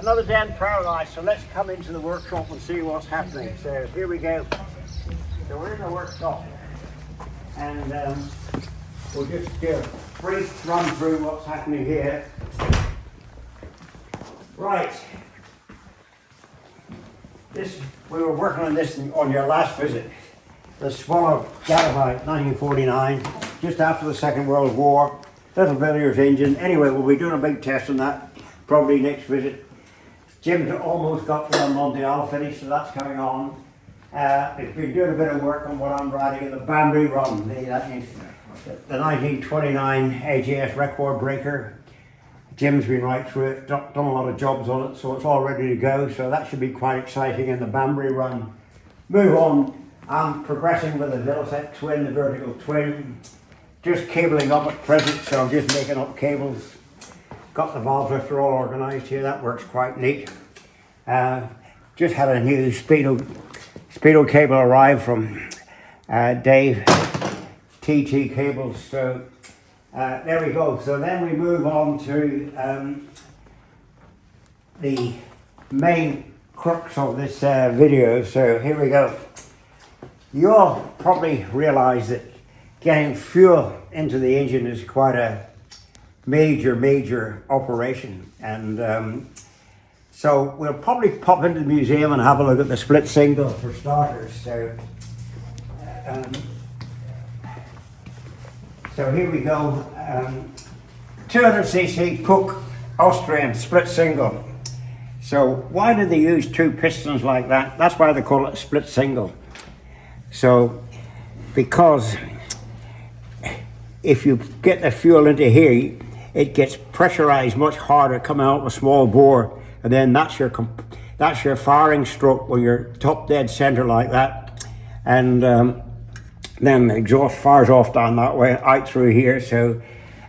Another day in paradise, so let's come into the workshop and see what's happening. So here we go. So we're in the workshop and we'll just do a brief run through what's happening here. Right. We were working on this on your last visit. The Swallow Gallivant 1949, just after the Second World War. Little Villiers engine. Anyway, we'll be doing a big test on that probably next visit. Jim's almost got the Mondial finished, so that's coming on. It's been doing a bit of work on what I'm riding in the Banbury Run, the 1929 AJS record breaker. Jim's been right through it, done a lot of jobs on it, so it's all ready to go. So that should be quite exciting in the Banbury Run. Move on. I'm progressing with the Velocet twin, the vertical twin. Just cabling up at present, so I'm just making up cables. Got the valve lifter all organised here, that works quite neat. Just had a new Speedo cable arrive from Dave, TT Cables, so there we go. So then we move on to the main crux of this video, so here we go. You all probably realise that getting fuel into the engine is quite a major operation, and so we'll probably pop into the museum and have a look at the split single for starters. So here we go. 200cc Puch Austrian split single. So why did they use two pistons like that? That's why they call it a split single. So because if you get the fuel into here, it gets pressurized much harder coming out with a small bore, and then that's your firing stroke when you're top dead center like that, and then the exhaust fires off down that way out through here. So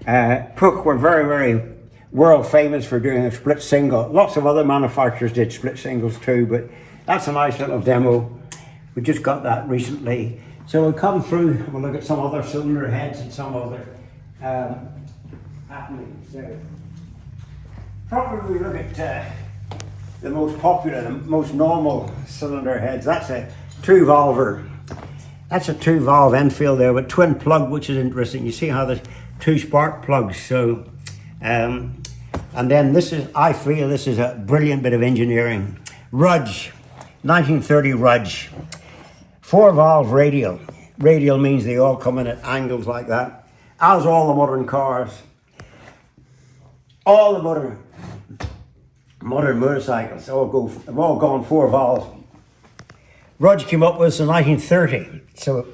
Puch were very world famous for doing a split single. Lots of other manufacturers did split singles too, but that's a nice little demo. We just got that recently. So we'll come through, we'll look at some other cylinder heads and some other happenings. So probably we look at the most popular, the most normal cylinder heads. That's a two-valver. That's a two-valve Enfield there with twin plug, which is interesting. You see how there's two spark plugs. So, and then this is, I feel this is a brilliant bit of engineering. Rudge, 1930 Rudge. 4-valve radial. Radial means they all come in at angles like that. As all the modern cars, all the modern motorcycles, have all gone 4-valve. Rudge came up with this in 1930, so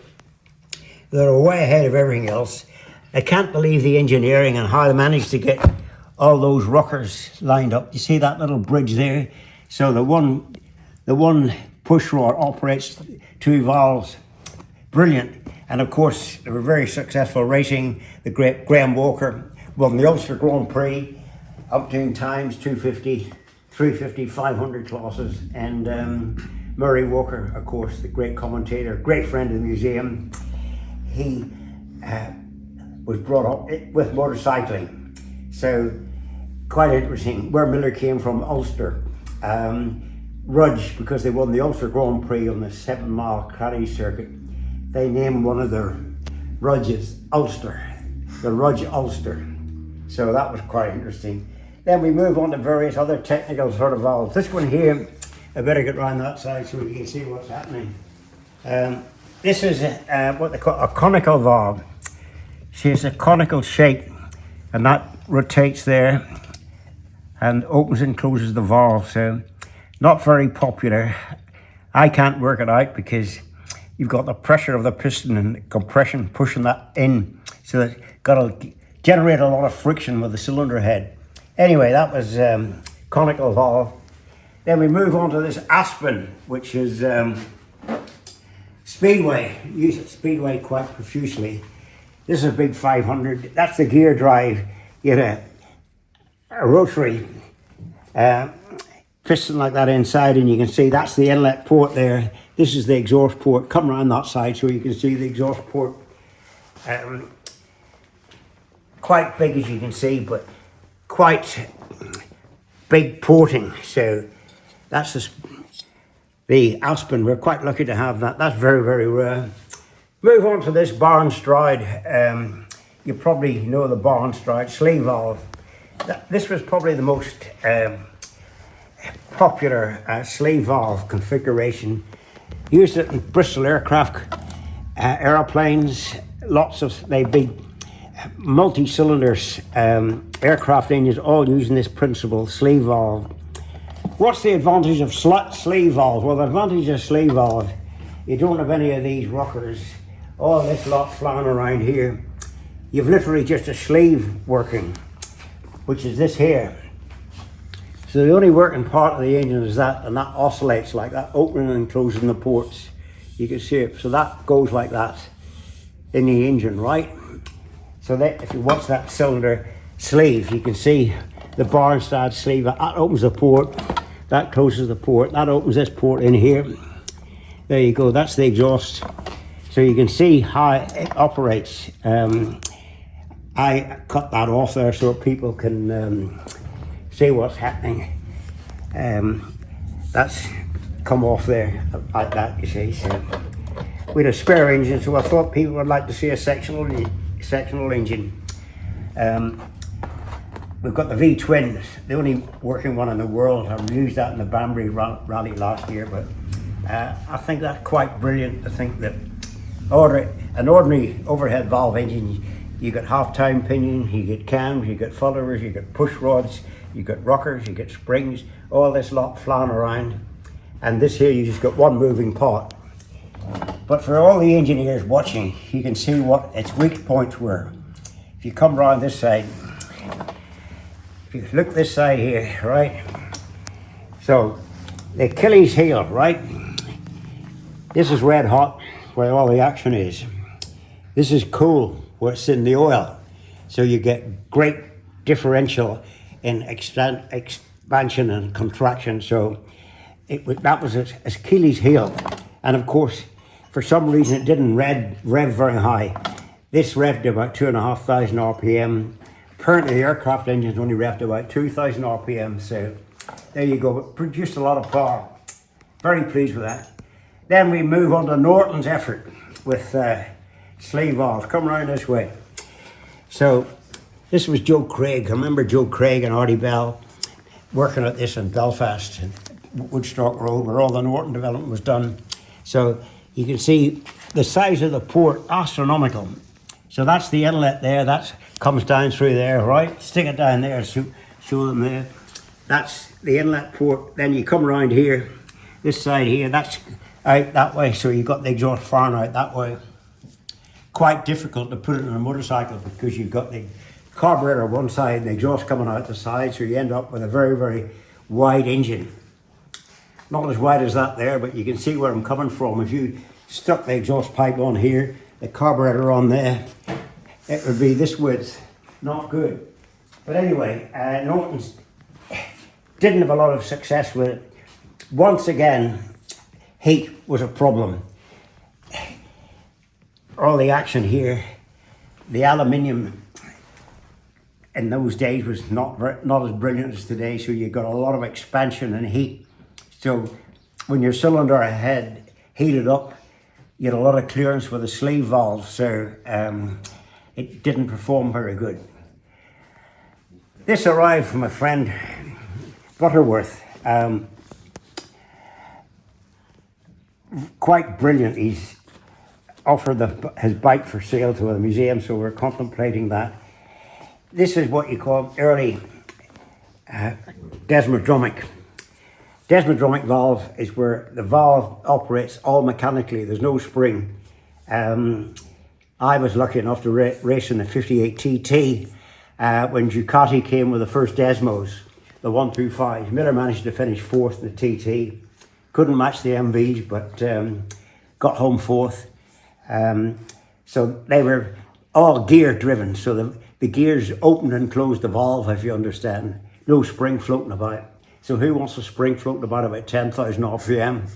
they're way ahead of everything else. I can't believe the engineering and how they managed to get all those rockers lined up. You see that little bridge there? So the one push rod operates 2 valves. Brilliant. And of course, they were very successful racing. The great Graham Walker won the Ulster Grand Prix, umpteen times, 250, 350, 500 classes. And Murray Walker, of course, the great commentator, great friend of the museum. He was brought up with motorcycling. So quite interesting. Where Miller came from, Ulster. Rudge, because they won the Ulster Grand Prix on the 7-mile Craddy circuit, they named one of their Rudges Ulster, the Rudge Ulster. So that was quite interesting. Then we move on to various other technical sort of valves. This one here, I better get around that side so we can see what's happening. This is what they call a conical valve. See, it's a conical shape, and that rotates there and opens and closes the valve. So not very popular. I can't work it out because you've got the pressure of the piston and the compression pushing that in, so that got to generate a lot of friction with the cylinder head. Anyway, that was conical valve. Then we move on to this Aspen, which is Speedway. Use it Speedway quite profusely. This is a big 500. That's the gear drive. You get a rotary piston like that inside, and you can see that's the inlet port there. This is the exhaust port. Come around that side so you can see the exhaust port. Quite big, as you can see, but quite big porting. So that's the Aspen. We're quite lucky to have that. That's very, very rare. Move on to this Barr Stroud. You probably know the Barr Stroud sleeve valve. This was probably the most popular sleeve valve configuration. Used it in Bristol aircraft, aeroplanes, lots of big multi-cylinders, aircraft engines, all using this principle, sleeve valve. What's the advantage of sleeve valve? Well, the advantage of sleeve valve, you don't have any of these rockers, all this lot flying around here. You've literally just a sleeve working, which is this here. So the only working part of the engine is that, and that oscillates like that, opening and closing the ports. You can see it. So that goes like that in the engine, right? So that if you watch that cylinder sleeve, you can see the Barr Stroud sleeve. That opens the port, that closes the port, that opens this port in here. There you go, that's the exhaust. So you can see how it operates. I cut that off there so people can see what's happening. That's come off there like that, you see. So with a spare engine, so I thought people would like to see a sectional engine. We've got the V-twin, the only working one in the world. I used that in the Banbury rally last year, but I think that's quite brilliant to think that an ordinary overhead valve engine, you get half-time pinion, you get cams, you get followers, you get push rods, you get rockers, you get springs, all this lot flying around. And this here, you just got one moving part. But for all the engineers watching, you can see what its weak points were. If you come around this side, if you look this side here, right? So the Achilles heel, right? This is red hot, where all the action is. This is cool, where it's in the oil. So you get great differential in expansion and contraction. So that was its Achilles heel. And of course, for some reason it didn't rev very high. This revved about 2,500 RPM. Apparently the aircraft engines only revved about 2,000 RPM. So there you go, it produced a lot of power. Very pleased with that. Then we move on to Norton's effort with sleeve valves. Come around this way. So this was Joe Craig. I remember Joe Craig and Artie Bell working at this in Belfast, Woodstock Road, where all the Norton development was done. So you can see the size of the port, astronomical. So that's the inlet there, that comes down through there, right? Stick it down there, show them there. That's the inlet port. Then you come around here, this side here, that's out that way, so you've got the exhaust fan out that way. Quite difficult to put it in a motorcycle because you've got the carburetor on one side and the exhaust coming out the side, so you end up with a very, very wide engine. Not as wide as that there, but you can see where I'm coming from. If you stuck the exhaust pipe on here, the carburetor on there, it would be this width. Not good. But anyway, Norton's didn't have a lot of success with it. Once again, heat was a problem. All the action here, the aluminium in those days was not as brilliant as today, so you got a lot of expansion and heat. So when your cylinder head heated up, you had a lot of clearance with the sleeve valve, so it didn't perform very good. This arrived from a friend, Butterworth. Quite brilliant. He's offered his bike for sale to a museum, so we're contemplating that. This is what you call early desmodromic. Desmodromic valve is where the valve operates all mechanically. There's no spring. I was lucky enough to race in the 58 TT when Ducati came with the first Desmos, the 125. Miller managed to finish fourth in the TT. Couldn't match the MVs, but got home fourth. So they were all gear driven. So the gears opened and closed the valve, if you understand. No spring floating about. So who wants a spring floating about 10,000 RPM?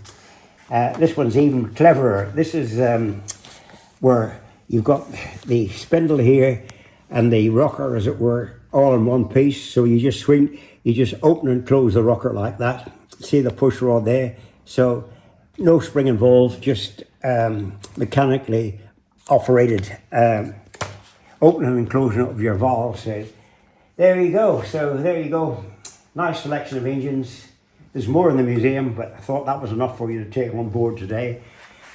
This one's even cleverer. This is where you've got the spindle here, and the rocker, as it were, all in one piece. So you just swing, you just open and close the rocker like that. See the push rod there? So no spring involved, just mechanically operated opening and closing of your valve. So there you go. So there you go. Nice selection of engines. There's more in the museum, but I thought that was enough for you to take on board today.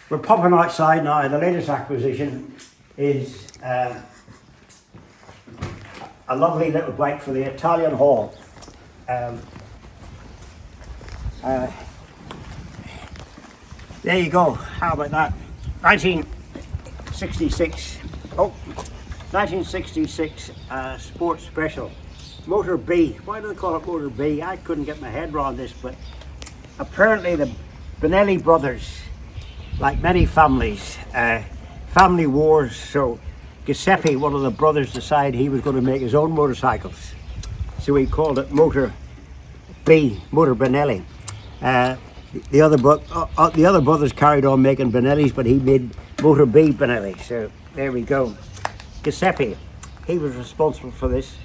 We're popping outside now. The latest acquisition is a lovely little bike for the Italian Hall. There you go. How about that? 1966. Oh, 1966 Sports Special. Motor B. Why do they call it Motor B? I couldn't get my head around this, but apparently the Benelli brothers, like many families, family wars, so Giuseppe, one of the brothers, decided he was going to make his own motorcycles. So he called it Motor B, Motor Benelli. The other brothers carried on making Benellis, but he made Motor B Benelli. So there we go. Giuseppe, he was responsible for this.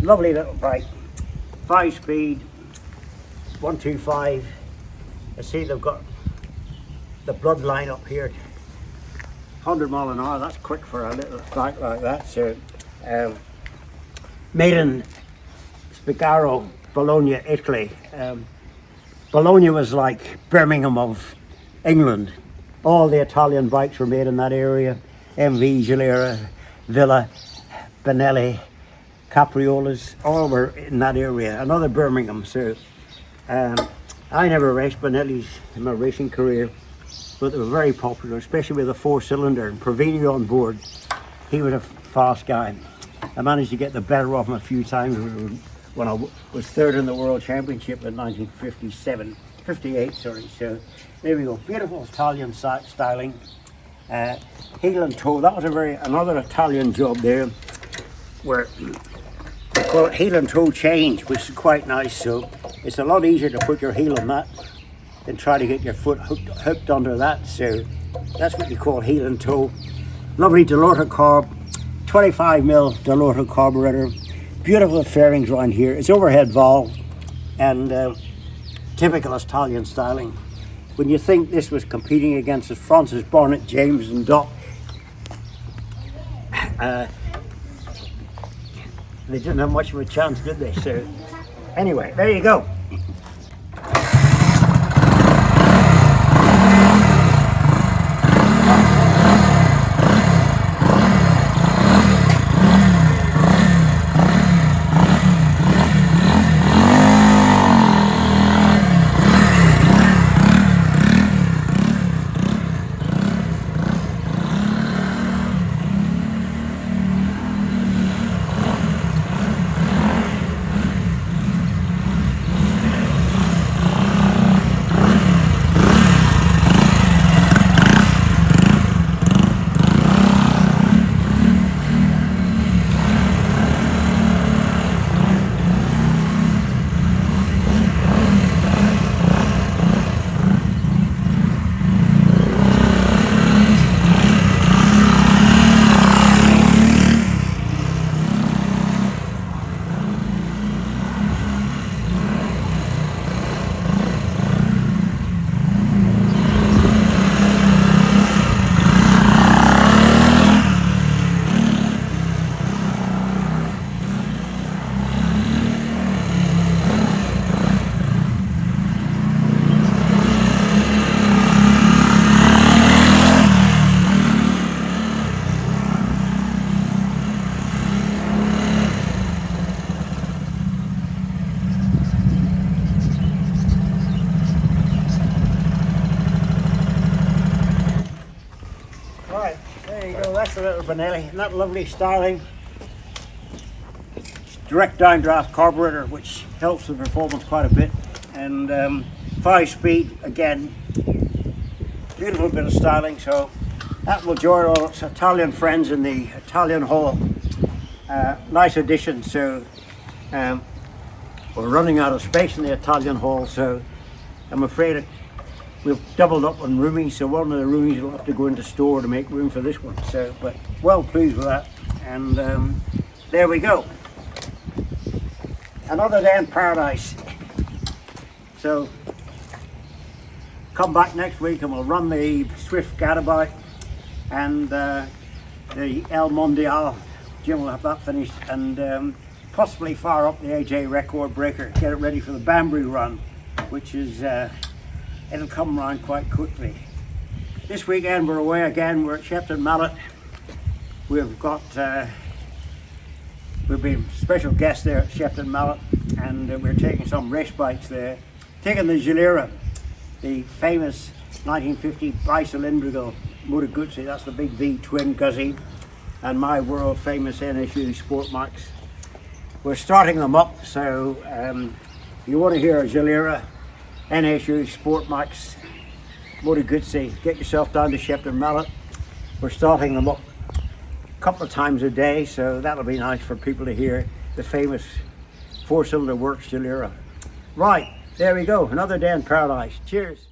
Lovely little bike, 5-speed, 125. I see they've got the bloodline up here, 100 mile an hour. That's quick for a little bike like that. So, made in Spigaro, Bologna, Italy. Bologna was like Birmingham of England. All the Italian bikes were made in that area. MV, Gilera, Villa, Benelli, Capriolas, all were in that area. Another Birmingham. So I never raced Benellis in my racing career, but they were very popular, especially with a 4-cylinder. And Provini on board, he was a fast guy. I managed to get the better of him a few times when I was third in the World Championship in 58, sorry. So there we go, beautiful Italian styling. Heel and toe, that was another Italian job there, where they call it heel and toe change, which is quite nice. So it's a lot easier to put your heel on that than try to get your foot hooked under that. So that's what you call heel and toe. Lovely Delorto carb, 25mm Delorto carburetor. Beautiful fairings around here. It's overhead valve and typical Italian styling. When you think this was competing against the Francis Barnett, James and Doc, they didn't have much of a chance, did they? So anyway, there you go. That's the little Benelli, and that lovely styling. Direct downdraft carburetor, which helps the performance quite a bit, and 5-speed again. Beautiful bit of styling. So that will join all its Italian friends in the Italian Hall. Nice addition. So we're running out of space in the Italian Hall, so I'm afraid we've doubled up on rooming, so one of the roomies will have to go into store to make room for this one. So, but well pleased with that, and there we go. Another day in paradise. So come back next week and we'll run the Swift Gadabout and the El Mondial. Jim will have that finished, and possibly fire up the AJ record breaker, get it ready for the Banbury run, which is it'll come around quite quickly. This weekend we're away again. We're at Shepton Mallet. We've got we've been special guests there at Shepton Mallet, and we're taking some race bikes there. Taking the Gilera, the famous 1950 bicylindrical Moto Guzzi. That's the big V twin Guzzi, and my world famous NSU Sport Max. We're starting them up, so if you want to hear a Gilera NSU Sport Max Moto Guzzi, get yourself down to Shepton Mallet. We're starting them up a couple of times a day, so that'll be nice for people to hear the famous 4-cylinder works Gilera. Right, there we go, another day in paradise. Cheers.